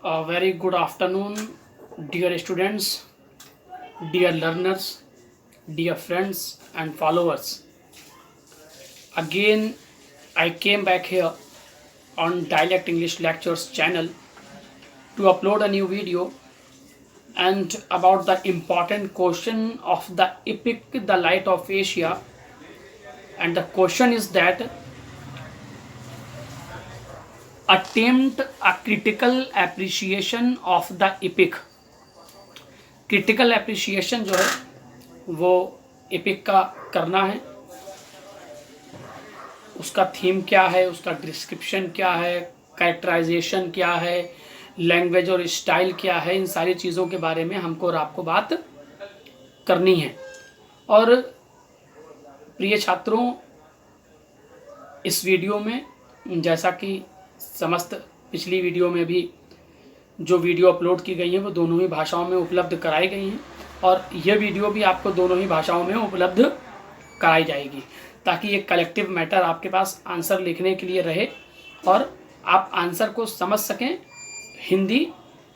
A very good afternoon, dear students, dear learners, dear friends, and followers. Again, I came back here on Dialect English Lectures channel to upload a new video and about the important question of the epic The Light of Asia. And the question is that attempt a critical appreciation of the epic. Critical appreciation जो है वो epic का करना है, उसका theme क्या है, उसका डिस्क्रिप्शन क्या है, कैरेक्टराइजेशन क्या है, लैंग्वेज और स्टाइल क्या है, इन सारी चीज़ों के बारे में हमको और आपको बात करनी है। और प्रिय छात्रों, इस वीडियो में जैसा कि समस्त पिछली वीडियो में भी जो वीडियो अपलोड की गई हैं वो दोनों ही भाषाओं में उपलब्ध कराई गई हैं और यह वीडियो भी आपको दोनों ही भाषाओं में उपलब्ध कराई जाएगी ताकि एक कलेक्टिव मैटर आपके पास आंसर लिखने के लिए रहे और आप आंसर को समझ सकें हिंदी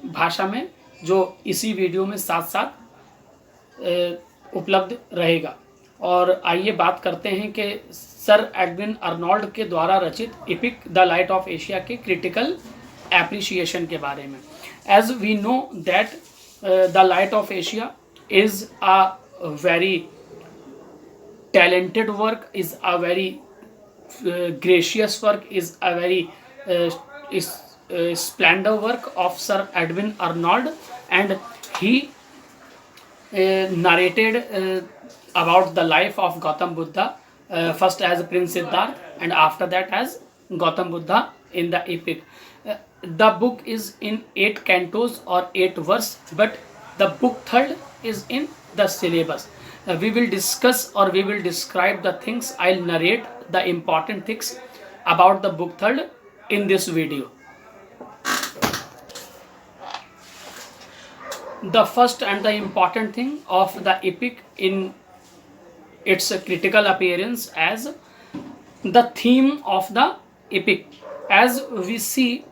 भाषा में, जो इसी वीडियो में साथ साथ उपलब्ध रहेगा। और आइए बात करते हैं कि सर एडविन अर्नोल्ड के द्वारा रचित epic the light of Asia के क्रिटिकल एप्रिसिएशन के बारे में। As we know that the light of Asia is a very talented work, is a very gracious work, is a very splendor work of Sir Edwin Arnold, and he narrated about the life of Gautam Buddha, first as Prince Siddharth and after that as Gautam Buddha in the epic. The book is in 8 cantos or 8 verse, but the book third is in the syllabus. We will discuss or we will describe the things. I'll narrate the important things about the book third in this video. The first and the important thing of the epic in its critical appearance as the theme of the epic. As we see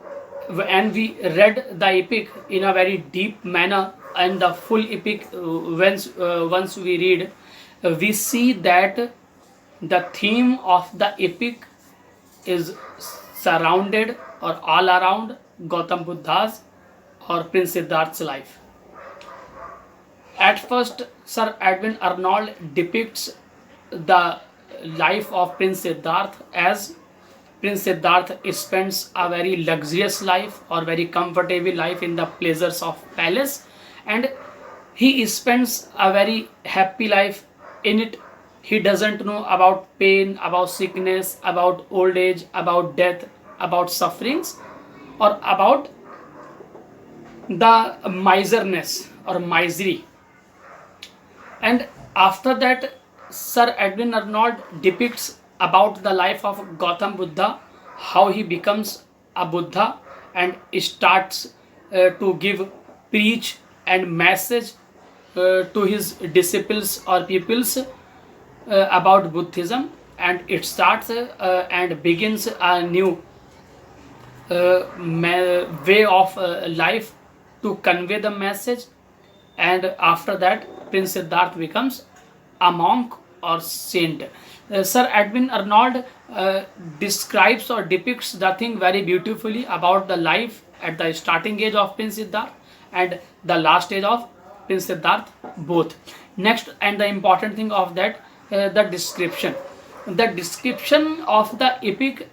and we read the epic in a very deep manner, and the full epic once we read, we see that the theme of the epic is surrounded or all around Gautam Buddha's or Prince Siddharth's life. At first, Sir Edwin Arnold depicts the life of Prince Siddharth as Prince Siddharth spends a very luxurious life or very comfortable life in the pleasures of palace, and he spends a very happy life in it. He doesn't know about pain, about sickness, about old age, about death, about sufferings, or about the miserness or misery. And after that, Sir Edwin Arnold depicts about the life of Gautam Buddha, how he becomes a Buddha and starts to preach and message to his disciples or pupils about Buddhism, and it starts and begins a new way of life to convey the message. And after that, Prince Siddharth becomes a monk or saint. Sir Edwin Arnold describes or depicts the thing very beautifully about the life at the starting age of Prince Siddharth and the last age of Prince Siddharth both. Next, and the important thing of that, the description. The description of the epic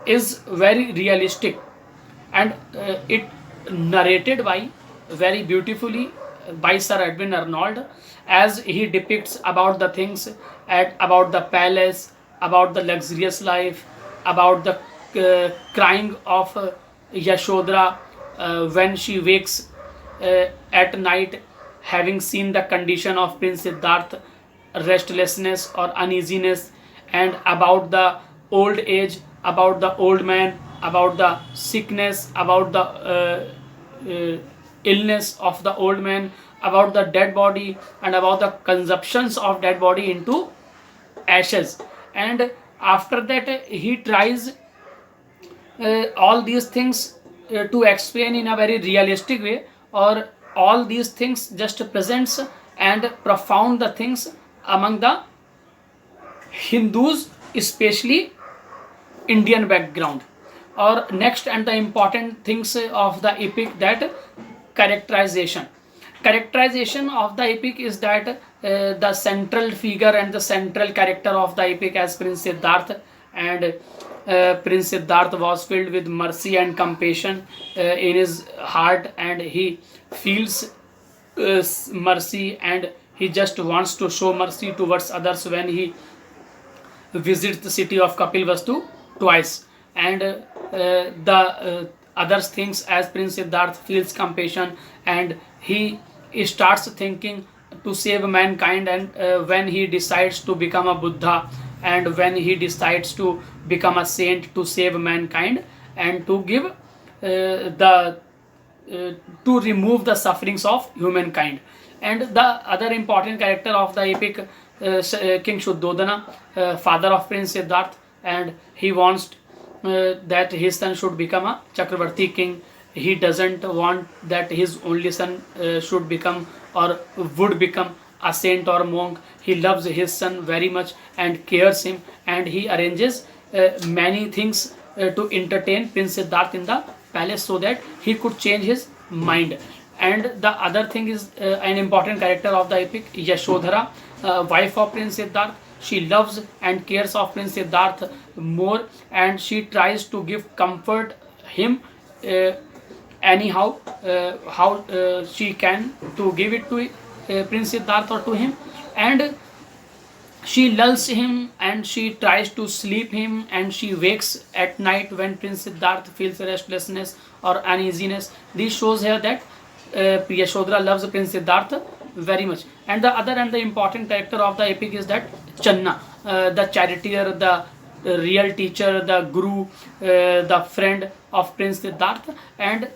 is very realistic, and it narrated by very beautifully by Sir Edwin Arnold, as he depicts about the things about the palace, about the luxurious life, about the crying of Yashodhara when she wakes at night, having seen the condition of Prince Siddharth, restlessness or uneasiness, and about the old age, about the old man, about the sickness, about the illness of the old man, about the dead body, and about the consumptions of dead body into ashes. And after that, he tries all these things to explain in a very realistic way, or all these things just presents and profound the things among the Hindus, especially Indian background. Or next and the important things of the epic, that characterization. Characterization of the epic is that the central figure and the central character of the epic as Prince Siddhartha, and Prince Siddhartha was filled with mercy and compassion in his heart, and he feels mercy, and he just wants to show mercy towards others when he visits the city of Kapilvastu twice. And the other things, as Prince Siddhartha feels compassion, and he starts thinking to save mankind, and when he decides to become a Buddha, and when he decides to become a saint to save mankind and to give to remove the sufferings of humankind. And the other important character of the epic, King Shuddhodana, father of Prince Siddhartha, and he wants that his son should become a Chakravarti king. He doesn't want that his only son should become or would become a saint or monk. He loves his son very much and cares him, and he arranges many things to entertain Prince Siddhartha in the palace so that he could change his mind. And the other thing is an important character of the epic, Yashodhara, wife of Prince Siddhartha. She loves and cares of Prince Siddhartha more, and she tries to give comfort him anyhow, how she can to give it to Prince Siddhartha or to him. And she lulls him and she tries to sleep him, and she wakes at night when Prince Siddhartha feels restlessness or uneasiness. This shows here that Yashodhara loves Prince Siddhartha very much. And the other and the important character of the epic is that Channa, the charioteer, the real teacher, the guru, the friend of Prince Siddhartha. And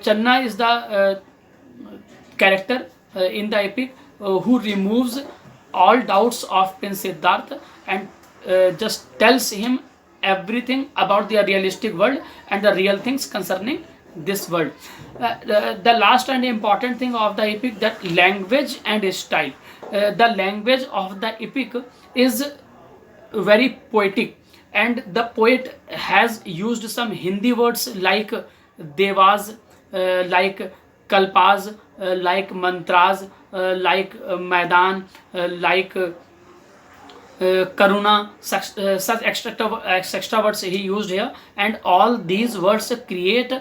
Channa is the character in the epic who removes all doubts of Prince Siddhartha and just tells him everything about the realistic world and the real things concerning this world. The last and important thing of the epic, that language and style. The language of the epic is very poetic, and the poet has used some Hindi words like devas, like kalpas, like mantras, like maidan, like karuna, such extra words he used here, and all these words create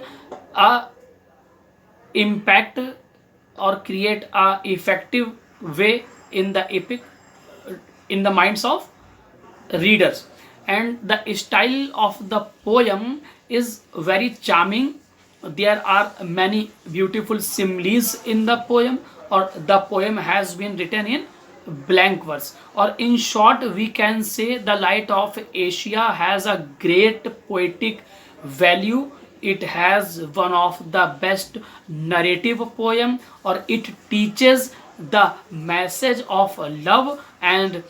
a impact or create a effective way in the epic in the minds of readers. And the style of the poem is very charming. There are many beautiful similes in the poem, or the poem has been written in blank verse. Or in short, we can say the Light of Asia has a great poetic value. It has one of the best narrative poem, or it teaches the message of love and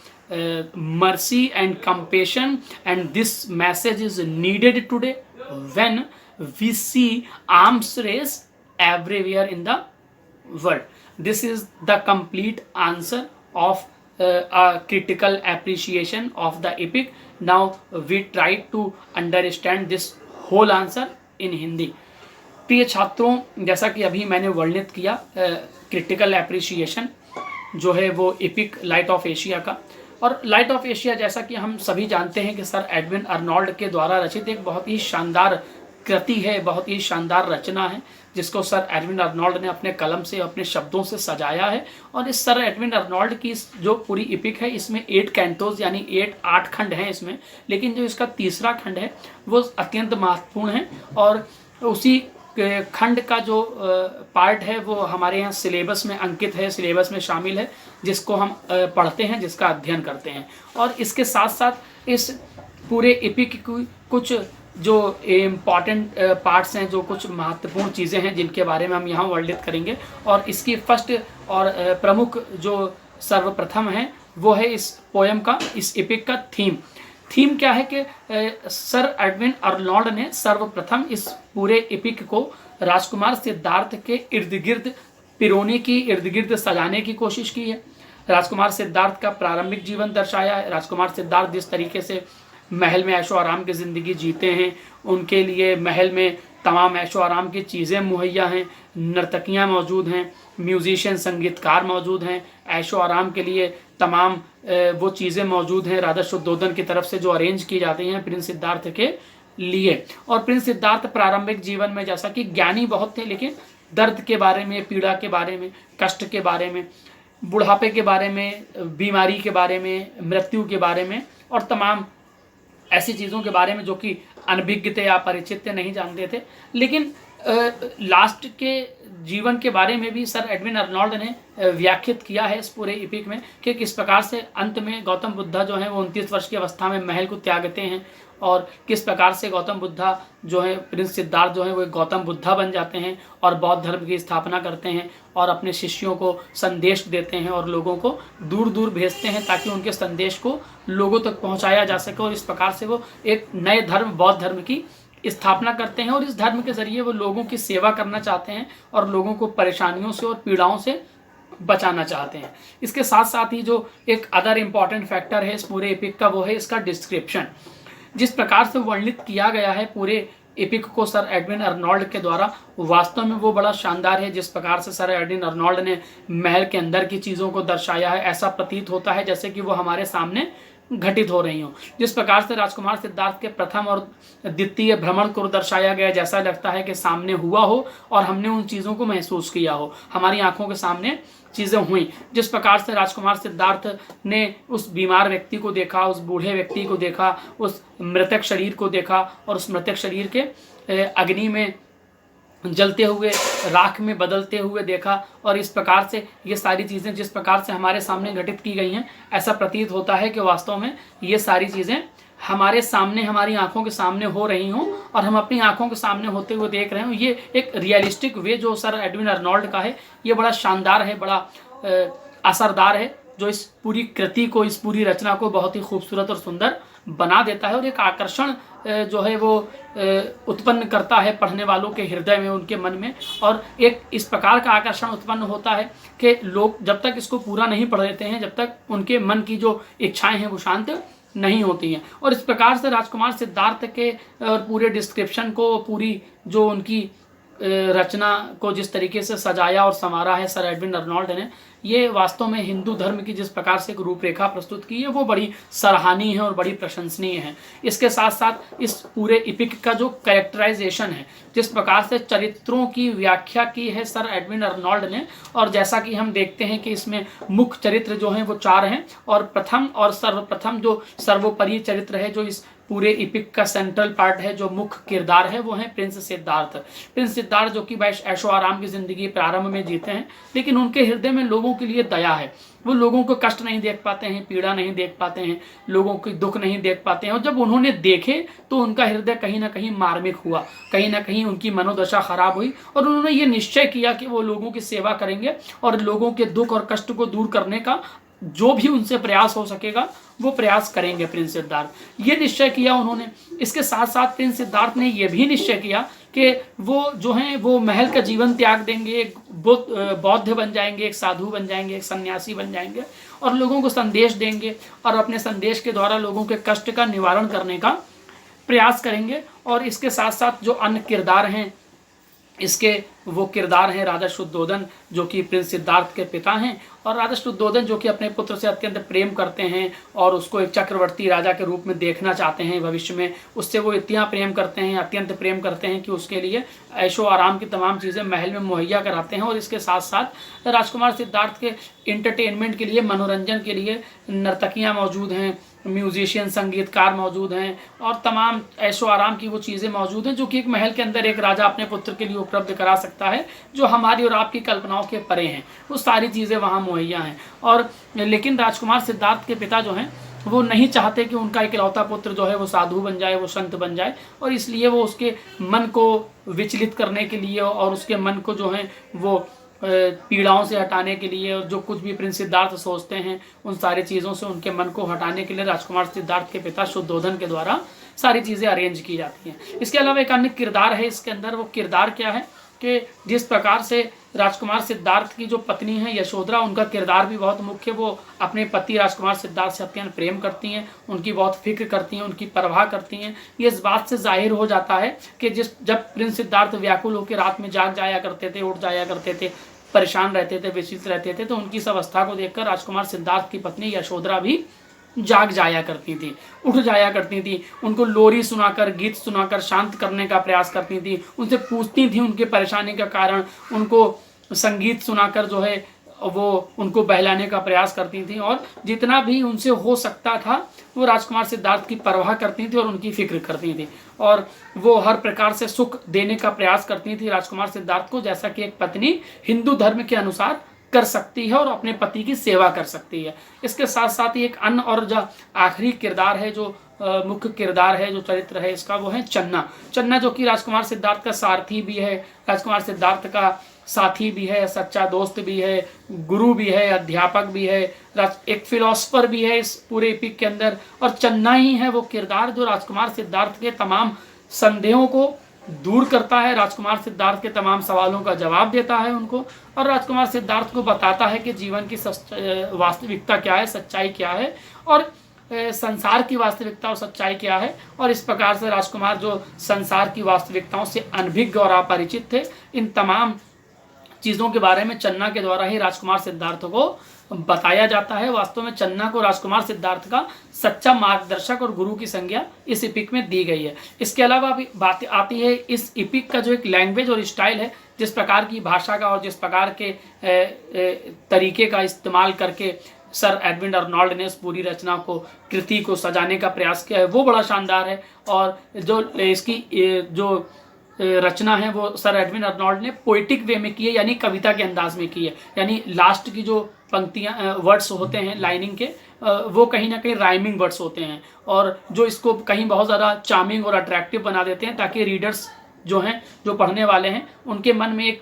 mercy and compassion, and this message is needed today when we see arms race everywhere in the world. This is the complete answer of a critical appreciation of the epic. Now we try to understand this whole answer in Hindi. प्रिय छात्रों, जैसा कि अभी मैंने वर्णित किया critical appreciation जो है वो एपिक लाइट ऑफ एशिया का, और लाइट ऑफ एशिया जैसा कि हम सभी जानते हैं कि सर एडविन अर्नोल्ड के द्वारा रचित एक बहुत ही शानदार कृति है, बहुत ही शानदार रचना है, जिसको सर एडविन अर्नोल्ड ने अपने कलम से अपने शब्दों से सजाया है. और इस सर एडविन अर्नोल्ड की जो पूरी एपिक है, इसमें 8 कैंटोज यानी 8 खंड हैं इसमें, लेकिन जो इसका तीसरा खंड है वो अत्यंत महत्वपूर्ण है, और उसी खंड का जो पार्ट है वो हमारे यहाँ सिलेबस में अंकित है, सिलेबस में शामिल है, जिसको हम पढ़ते हैं, जिसका अध्ययन करते हैं. और इसके साथ साथ इस पूरे एपिक की कुछ जो इम्पॉर्टेंट पार्ट्स हैं, जो कुछ महत्वपूर्ण चीज़ें हैं जिनके बारे में हम यहाँ वर्णित करेंगे. और इसकी फर्स्ट और प्रमुख जो सर्वप्रथम है वो है इस पोएम का, इस एपिक का थीम. थीम क्या है कि सर एडविन अर्नोल्ड ने सर्वप्रथम इस पूरे एपिक को राजकुमार सिद्धार्थ के इर्द गिर्द पिरोने की, इर्द गिर्द सजाने की कोशिश की है। राजकुमार सिद्धार्थ का प्रारंभिक जीवन दर्शाया है। राजकुमार सिद्धार्थ जिस तरीके से महल में ऐशो आराम की ज़िंदगी जीते हैं, उनके लिए महल में तमाम ऐशो आराम की चीज़ें मुहैया हैं, नर्तकियाँ मौजूद हैं, म्यूजिशियन संगीतकार मौजूद हैं, ऐशो आराम के लिए तमाम वो चीज़ें मौजूद हैं राजा शुद्धोधन की तरफ से जो अरेंज की जाती हैं प्रिंस सिद्धार्थ के लिए। और प्रिंस सिद्धार्थ प्रारंभिक जीवन में जैसा कि ज्ञानी बहुत थे, लेकिन दर्द के बारे में, पीड़ा के बारे में, कष्ट के बारे में, बुढ़ापे के बारे में, बीमारी के बारे में, मृत्यु के बारे में और तमाम ऐसी चीज़ों के बारे में जो कि अनभिज्ञ थे या परिचित थे, नहीं जानते थे। लेकिन लास्ट के जीवन के बारे में भी सर एडविन अर्नोल्ड ने व्याख्यात किया है इस पूरे एपिक में कि किस प्रकार से अंत में गौतम बुद्धा जो है वो 29 वर्ष की अवस्था में महल को त्यागते हैं और किस प्रकार से गौतम बुद्धा जो है, प्रिंस सिद्धार्थ जो है वो गौतम बुद्धा बन जाते हैं और बौद्ध धर्म की स्थापना करते हैं और अपने शिष्यों को संदेश देते हैं और लोगों को दूर दूर भेजते हैं ताकि उनके संदेश को लोगों तक पहुंचाया जा सके। और इस प्रकार से वो एक नए धर्म, बौद्ध धर्म की स्थापना करते हैं और इस धर्म के जरिए वो लोगों की सेवा करना चाहते हैं और लोगों को परेशानियों से और पीड़ाओं से बचाना चाहते हैं। इसके साथ साथ ही जो एक अदर इम्पॉर्टेंट फैक्टर है इस पूरे एपिक का, वो है इसका डिस्क्रिप्शन। जिस प्रकार से वर्णित किया गया है पूरे एपिक को सर एडविन अर्नोल्ड के द्वारा, वास्तव में वो बड़ा शानदार है। जिस प्रकार से सर एडविन अर्नोल्ड ने महल के अंदर की चीज़ों को दर्शाया है, ऐसा प्रतीत होता है जैसे कि वो हमारे सामने घटित हो रही हो। जिस प्रकार से राजकुमार सिद्धार्थ के प्रथम और द्वितीय भ्रमण को दर्शाया गया, जैसा लगता है कि सामने हुआ हो और हमने उन चीज़ों को महसूस किया हो, हमारी आंखों के सामने चीज़ें हुई। जिस प्रकार से राजकुमार सिद्धार्थ ने उस बीमार व्यक्ति को देखा, उस बूढ़े व्यक्ति को देखा, उस मृतक शरीर को देखा और उस मृतक शरीर के अग्नि में जलते हुए, राख में बदलते हुए देखा। और इस प्रकार से ये सारी चीज़ें जिस प्रकार से हमारे सामने घटित की गई हैं, ऐसा प्रतीत होता है कि वास्तव में ये सारी चीज़ें हमारे सामने, हमारी आंखों के सामने हो रही हों और हम अपनी आंखों के सामने होते हुए देख रहे हों। ये एक रियलिस्टिक वे जो सर एडविन अर्नोल्ड का है, ये बड़ा शानदार है, बड़ा असरदार है, जो इस पूरी कृति को, इस पूरी रचना को बहुत ही खूबसूरत और सुंदर बना देता है और एक आकर्षण जो है वो उत्पन्न करता है पढ़ने वालों के हृदय में, उनके मन में। और एक इस प्रकार का आकर्षण उत्पन्न होता है कि लोग जब तक इसको पूरा नहीं पढ़ लेते हैं, जब तक उनके मन की जो इच्छाएं हैं वो शांत नहीं होती हैं। और इस प्रकार से राजकुमार सिद्धार्थ के और पूरे डिस्क्रिप्शन को, पूरी जो उनकी रचना को जिस तरीके से सजाया और संवारा है सर एडविन अर्नोल्ड ने, ये वास्तव में हिंदू धर्म की जिस प्रकार से एक रूपरेखा प्रस्तुत की है वो बड़ी सराहनीय है और बड़ी प्रशंसनीय है। इसके साथ साथ इस पूरे एपिक का जो कैरेक्टराइजेशन है, जिस प्रकार से चरित्रों की व्याख्या की है सर एडविन अर्नोल्ड ने, और जैसा कि हम देखते हैं कि इसमें मुख्य चरित्र जो हैं वो 4 हैं और प्रथम और सर्वप्रथम जो सर्वोपरि चरित्र है, जो इस पूरे एपिक का सेंट्रल पार्ट है, जो मुख्य किरदार है, वो है प्रिंस सिद्धार्थ। प्रिंस सिद्धार्थ जो कि ऐशो आराम की जिंदगी प्रारंभ में जीते हैं, लेकिन उनके हृदय में लोगों के लिए दया है। वो लोगों को कष्ट नहीं देख पाते हैं, पीड़ा नहीं देख पाते हैं, लोगों की दुख नहीं देख पाते हैं। और जब उन्होंने देखे तो उनका हृदय कहीं ना कहीं मार्मिक हुआ, कहीं ना कहीं उनकी मनोदशा खराब हुई और उन्होंने ये निश्चय किया कि वो लोगों की सेवा करेंगे और लोगों के दुख और कष्ट को दूर करने का जो भी उनसे प्रयास हो सकेगा वो प्रयास करेंगे प्रिंस सिद्धार्थ। ये निश्चय किया उन्होंने। इसके साथ साथ प्रिंस सिद्धार्थ ने यह भी निश्चय किया कि वो जो हैं वो महल का जीवन त्याग देंगे, एक बौद्ध बन जाएंगे, एक साधु बन जाएंगे, एक सन्यासी बन जाएंगे और लोगों को संदेश देंगे और अपने संदेश के द्वारा लोगों के कष्ट का निवारण करने का प्रयास करेंगे। और इसके साथ साथ जो अन्य किरदार हैं, इसके वो किरदार हैं राजा शुद्धोधन जो कि प्रिंस सिद्धार्थ के पिता हैं, और राजा शुद्धोधन जो कि अपने पुत्र से अत्यंत प्रेम करते हैं और उसको एक चक्रवर्ती राजा के रूप में देखना चाहते हैं भविष्य में। उससे वो इतना प्रेम करते हैं, अत्यंत प्रेम करते हैं कि उसके लिए ऐशो आराम की तमाम चीज़ें महल में मुहैया कराते हैं। और इसके साथ साथ राजकुमार सिद्धार्थ के इंटरटेनमेंट के लिए, मनोरंजन के लिए नर्तकियाँ मौजूद हैं, म्यूजिशियन संगीतकार मौजूद हैं और तमाम ऐशो आराम की वो चीज़ें मौजूद हैं जो कि एक महल के अंदर एक राजा अपने पुत्र के लिए उपलब्ध करा सकता है, जो हमारी और आपकी कल्पनाओं के परे हैं। वो सारी चीज़ें वहाँ मुहैया हैं। और लेकिन राजकुमार सिद्धार्थ के पिता जो हैं वो नहीं चाहते कि उनका इकलौता पुत्र जो है वो साधु बन जाए, वो संत बन जाए, और इसलिए वो उसके मन को विचलित करने के लिए और उसके मन को जो है वो पीड़ाओं से हटाने के लिए, और जो कुछ भी प्रिंस सिद्धार्थ सोचते हैं उन सारी चीज़ों से उनके मन को हटाने के लिए राजकुमार सिद्धार्थ के पिता शुद्धोधन के द्वारा सारी चीज़ें अरेंज की जाती हैं। इसके अलावा एक अन्य किरदार है इसके अंदर। वो किरदार क्या है कि जिस प्रकार से राजकुमार सिद्धार्थ की जो पत्नी है यशोधरा, उनका किरदार भी बहुत मुख्य। वो अपने पति राजकुमार सिद्धार्थ से अत्यंत प्रेम करती हैं, उनकी बहुत फिक्र करती हैं, उनकी परवाह करती हैं। ये इस बात से जाहिर हो जाता है कि जब प्रिंस सिद्धार्थ व्याकुल होकर रात में जाग जाया करते थे, उठ जाया करते थे, परेशान रहते थे, विचलित रहते थे, तो उनकी इस अवस्था को देखकर राजकुमार सिद्धार्थ की पत्नी यशोधरा भी जाग जाया करती थी, उठ जाया करती थी, उनको लोरी सुनाकर, गीत सुनाकर शांत करने का प्रयास करती थी, उनसे पूछती थी उनकी परेशानी का कारण, उनको संगीत सुनाकर जो है वो उनको बहलाने का प्रयास करती थी, और जितना भी उनसे हो सकता था वो राजकुमार सिद्धार्थ की परवाह करती थी और उनकी फिक्र करती थी, और वो हर प्रकार से सुख देने का प्रयास करती थी राजकुमार सिद्धार्थ को, जैसा कि एक पत्नी हिंदू धर्म के अनुसार कर सकती है और अपने पति की सेवा कर सकती है। इसके साथ साथ ही एक अन्य और जो आखिरी किरदार है, जो मुख्य किरदार है, जो चरित्र है इसका, वो है चन्ना। चन्ना जो कि राजकुमार सिद्धार्थ का सारथी भी है, राजकुमार सिद्धार्थ का साथी भी है, सच्चा दोस्त भी है, गुरु भी है, अध्यापक भी है, एक फिलोसफर भी है इस पूरे एपिक के अंदर। और चन्ना ही है वो किरदार जो राजकुमार सिद्धार्थ के तमाम संदेहों को दूर करता है, राजकुमार सिद्धार्थ के तमाम सवालों का जवाब देता है उनको, और राजकुमार सिद्धार्थ को बताता है कि जीवन की वास्तविकता क्या है, सच्चाई क्या है, और संसार की वास्तविकता और सच्चाई क्या है। और इस प्रकार से राजकुमार जो संसार की वास्तविकताओं से अनभिज्ञ और अपरिचित थे, इन तमाम चीज़ों के बारे में चन्ना के द्वारा ही राजकुमार सिद्धार्थ को बताया जाता है। वास्तव में चन्ना को राजकुमार सिद्धार्थ का सच्चा मार्गदर्शक और गुरु की संज्ञा इस इपिक में दी गई है। इसके अलावा भी बात आती है इस इपिक का जो एक लैंग्वेज और स्टाइल है, जिस प्रकार की भाषा का और जिस प्रकार के तरीके का इस्तेमाल करके सर एडविन अर्नोल्ड ने इस पूरी रचना को, कृति को सजाने का प्रयास किया है, वो बड़ा शानदार है। और जो इसकी जो रचना है वो सर एडविन अर्नोल्ड ने पोइटिक वे में की है, यानी कविता के अंदाज में की है। यानी लास्ट की जो पंक्तियां, वर्ड्स होते हैं लाइनिंग के, वो कहीं ना कहीं राइमिंग वर्ड्स होते हैं, और जो इसको कहीं बहुत ज़्यादा चार्मिंग और अट्रैक्टिव बना देते हैं, ताकि रीडर्स जो हैं, जो पढ़ने वाले हैं, उनके मन में एक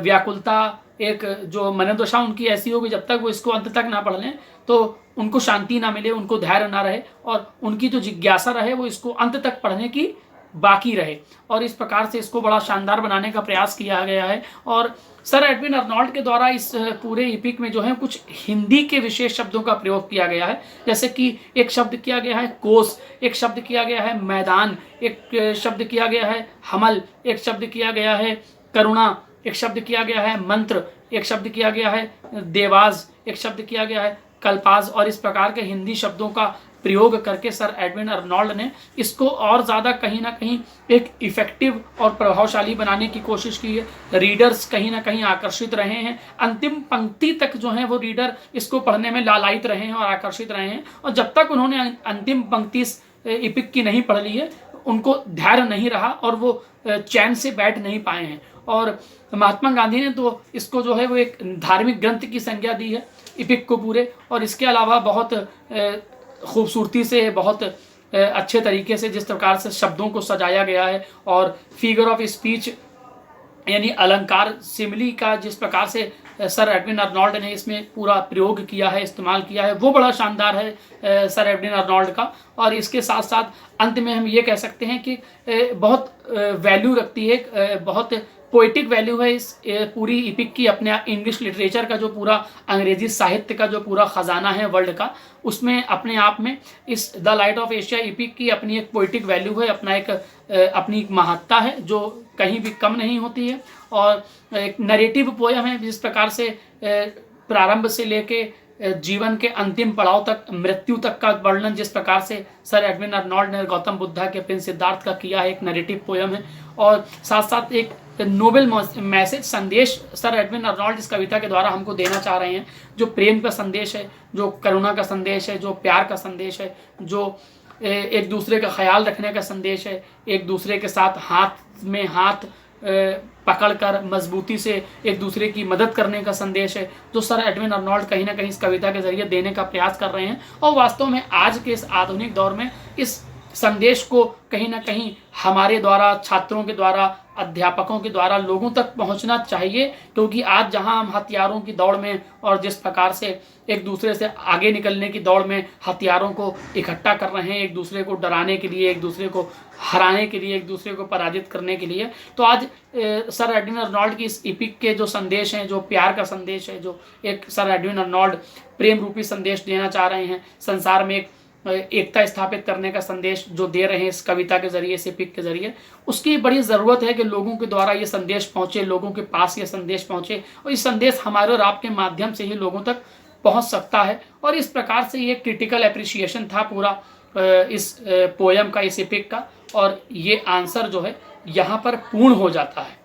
व्याकुलता, एक जो मनोदशा उनकी ऐसी होगी, जब तक वो इसको अंत तक ना पढ़ लें तो उनको शांति ना मिले, उनको धैर्य ना रहे, और उनकी जो जिज्ञासा रहे वो इसको अंत तक पढ़ने की बाकी रहे। और इस प्रकार से इसको बड़ा शानदार बनाने का प्रयास किया गया है। और सर एडविन अर्नोल्ड के द्वारा इस पूरे इपिक में जो है कुछ हिंदी के विशेष शब्दों का प्रयोग किया गया है, जैसे कि एक शब्द किया गया है कोस, एक शब्द किया गया है मैदान, एक शब्द किया गया है हमल, एक शब्द किया गया है करुणा, एक शब्द किया गया है मंत्र, एक शब्द किया गया है देवाज, एक शब्द किया गया है कल्पाज। और इस प्रकार के हिंदी शब्दों का प्रयोग करके सर एडविन अर्नोल्ड ने इसको और ज़्यादा कहीं ना कहीं एक इफेक्टिव और प्रभावशाली बनाने की कोशिश की है। रीडर्स कहीं ना कहीं आकर्षित रहे हैं, अंतिम पंक्ति तक जो है वो रीडर इसको पढ़ने में लालायित रहे हैं और आकर्षित रहे हैं। और जब तक उन्होंने अंतिम पंक्ति इस इपिक की नहीं पढ़ ली है, उनको धैर्य नहीं रहा और वो चैन से बैठ नहीं पाए हैं। और महात्मा गांधी ने तो इसको जो है वो एक धार्मिक ग्रंथ की संज्ञा दी है इपिक को पूरे। और इसके अलावा बहुत खूबसूरती से, बहुत अच्छे तरीके से जिस प्रकार से शब्दों को सजाया गया है, और फिगर ऑफ स्पीच यानी अलंकार, सिमिली का जिस प्रकार से सर एडविन अर्नोल्ड ने इसमें पूरा प्रयोग किया है, इस्तेमाल किया है, वो बड़ा शानदार है सर एडविन अर्नोल्ड का। और इसके साथ साथ अंत में हम ये कह सकते हैं कि बहुत वैल्यू रखती है, बहुत पोइटिक वैल्यू है इस पूरी इपिक की। अपने इंग्लिश लिटरेचर का जो पूरा, अंग्रेजी साहित्य का जो पूरा ख़जाना है वर्ल्ड का, उसमें अपने आप में इस the light of Asia EPIC की अपनी एक पोइटिक वैल्यू है, अपनी एक महत्ता है जो कहीं भी कम नहीं होती है। और एक नरेटिव पोयम है, जिस प्रकार से प्रारंभ से लेके जीवन के अंतिम पड़ाव तक, मृत्यु तक का वर्णन जिस प्रकार से सर एडविन अर्नोल्ड ने गौतम बुद्धा के प्रिंस सिद्धार्थ का किया है, एक नरेटिव पोयम है। और साथ साथ एक नोबेल मैसेज, संदेश सर एडविन अर्नोल्ड इस कविता के द्वारा हमको देना चाह रहे हैं, जो प्रेम का संदेश है, जो करुणा का संदेश है, जो प्यार का संदेश है, जो एक दूसरे का ख्याल रखने का संदेश है, एक दूसरे के साथ हाथ में हाथ पकड़कर मजबूती से एक दूसरे की मदद करने का संदेश है, जो सर एडविन अर्नोल्ड कहीं ना कहीं इस कविता के जरिए देने का प्रयास कर रहे हैं। और वास्तव में आज के इस आधुनिक दौर में इस संदेश को कहीं ना कहीं हमारे द्वारा, छात्रों के द्वारा, अध्यापकों के द्वारा लोगों तक पहुंचना चाहिए, क्योंकि आज जहां हम हथियारों की दौड़ में और जिस प्रकार से एक दूसरे से आगे निकलने की दौड़ में हथियारों को इकट्ठा कर रहे हैं, एक दूसरे को डराने के लिए, एक दूसरे को हराने के लिए, एक दूसरे को पराजित करने के लिए, तो आज सर एडविन अर्नोल्ड की इस इपिक के जो संदेश हैं, जो प्यार का संदेश है, जो एक सर एडविन अर्नोल्ड प्रेम रूपी संदेश देना चाह रहे हैं, संसार में एक एकता स्थापित करने का संदेश जो दे रहे हैं इस कविता के जरिए, इस एपिक के जरिए, उसकी बड़ी ज़रूरत है कि लोगों के द्वारा ये संदेश पहुंचे, लोगों के पास ये संदेश पहुंचे, और ये संदेश हमारे और आपके माध्यम से ही लोगों तक पहुंच सकता है। और इस प्रकार से ये क्रिटिकल एप्रिसिएशन था पूरा इस पोयम का, इस एपिक का, और ये आंसर जो है यहाँ पर पूर्ण हो जाता है।